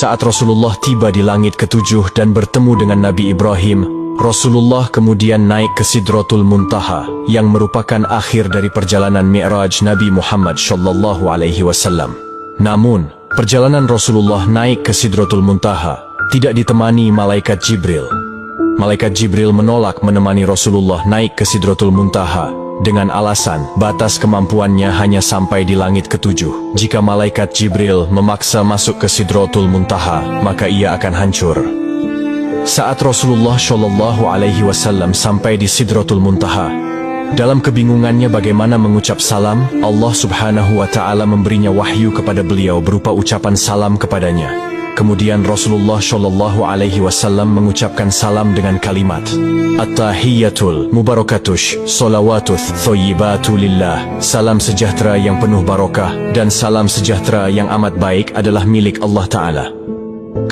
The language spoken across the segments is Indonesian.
Saat Rasulullah tiba di langit ketujuh dan bertemu dengan Nabi Ibrahim, Rasulullah kemudian naik ke Sidratul Muntaha, yang merupakan akhir dari perjalanan Mi'raj Nabi Muhammad SAW. Namun, perjalanan Rasulullah naik ke Sidratul Muntaha tidak ditemani malaikat Jibril. Malaikat Jibril menolak menemani Rasulullah naik ke Sidratul Muntaha dengan alasan batas kemampuannya hanya sampai di langit ketujuh. Jika malaikat Jibril memaksa masuk ke Sidratul Muntaha, maka ia akan hancur. Saat Rasulullah SAW sampai di Sidratul Muntaha, dalam kebingungannya bagaimana mengucap salam, Allah Subhanahu wa Ta'ala memberinya wahyu kepada beliau berupa ucapan salam kepadanya. Kemudian Rasulullah SAW mengucapkan salam dengan kalimat At-tahiyyatul mubarakatush salawatuth thoyyibatu lillah. Salam sejahtera yang penuh barokah dan salam sejahtera yang amat baik adalah milik Allah Ta'ala.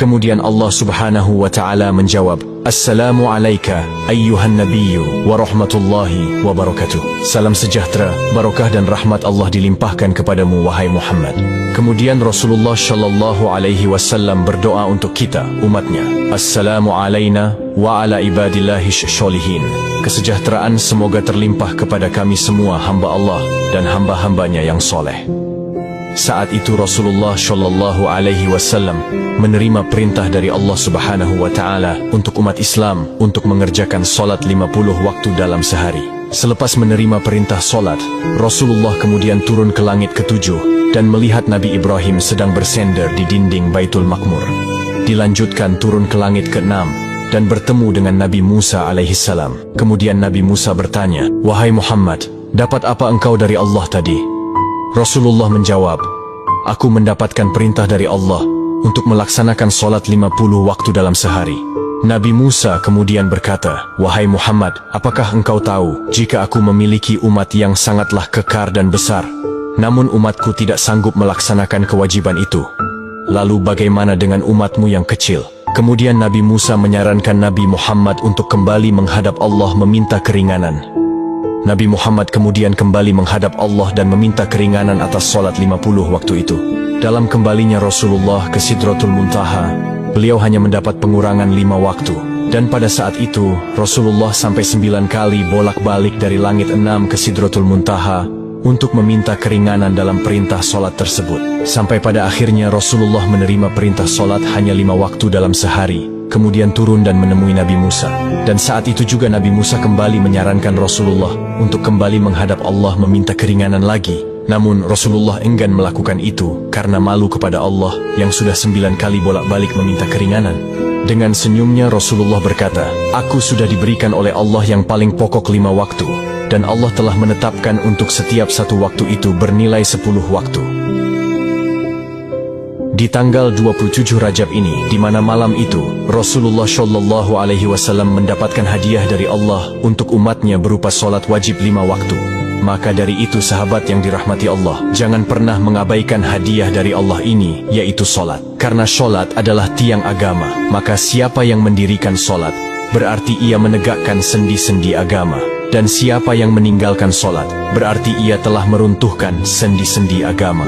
Kemudian Allah Subhanahu wa Ta'ala menjawab, Assalamu alayka ayyuhan nabiyyu wa rahmatullahi wa barakatuh. Salam sejahtera, barokah dan rahmat Allah dilimpahkan kepadamu wahai Muhammad. Kemudian Rasulullah SAW berdoa untuk kita, umatnya. Assalamu alayna wa ala ibadillahi sholihin. Kesejahteraan semoga terlimpah kepada kami semua hamba Allah dan hamba-hambanya yang soleh. Saat itu Rasulullah SAW menerima perintah dari Allah Subhanahu wa Ta'ala untuk umat Islam untuk mengerjakan solat 50 waktu dalam sehari. Selepas menerima perintah solat, Rasulullah kemudian turun ke langit ketujuh dan melihat Nabi Ibrahim sedang bersender di dinding Baitul Maqmur. Dilanjutkan turun ke langit ke-6 dan bertemu dengan Nabi Musa alaihissalam. Kemudian Nabi Musa bertanya, Wahai Muhammad, dapat apa engkau dari Allah tadi? Rasulullah menjawab, Aku mendapatkan perintah dari Allah untuk melaksanakan solat 50 waktu dalam sehari. Nabi Musa kemudian berkata, Wahai Muhammad, apakah engkau tahu jika aku memiliki umat yang sangatlah kekar dan besar, namun umatku tidak sanggup melaksanakan kewajiban itu? Lalu bagaimana dengan umatmu yang kecil? Kemudian Nabi Musa menyarankan Nabi Muhammad untuk kembali menghadap Allah meminta keringanan. Nabi Muhammad kemudian kembali menghadap Allah dan meminta keringanan atas solat 50 waktu itu. Dalam kembalinya Rasulullah ke Sidratul Muntaha, beliau hanya mendapat pengurangan 5 waktu. Dan pada saat itu, Rasulullah sampai 9 kali bolak-balik dari langit 6 ke Sidratul Muntaha untuk meminta keringanan dalam perintah solat tersebut. Sampai pada akhirnya Rasulullah menerima perintah solat hanya 5 waktu dalam sehari, kemudian turun dan menemui Nabi Musa. Dan saat itu juga Nabi Musa kembali menyarankan Rasulullah untuk kembali menghadap Allah meminta keringanan lagi. Namun Rasulullah enggan melakukan itu karena malu kepada Allah yang sudah 9 kali bolak-balik meminta keringanan. Dengan senyumnya Rasulullah berkata, Aku sudah diberikan oleh Allah yang paling pokok 5 waktu, dan Allah telah menetapkan untuk setiap satu waktu itu bernilai 10 waktu. Di tanggal 27 Rajab ini, di mana malam itu Rasulullah SAW mendapatkan hadiah dari Allah untuk umatnya berupa solat wajib 5 waktu. Maka dari itu sahabat yang dirahmati Allah, jangan pernah mengabaikan hadiah dari Allah ini, yaitu solat. Karena solat adalah tiang agama, maka siapa yang mendirikan solat, berarti ia menegakkan sendi-sendi agama. Dan siapa yang meninggalkan solat, berarti ia telah meruntuhkan sendi-sendi agama.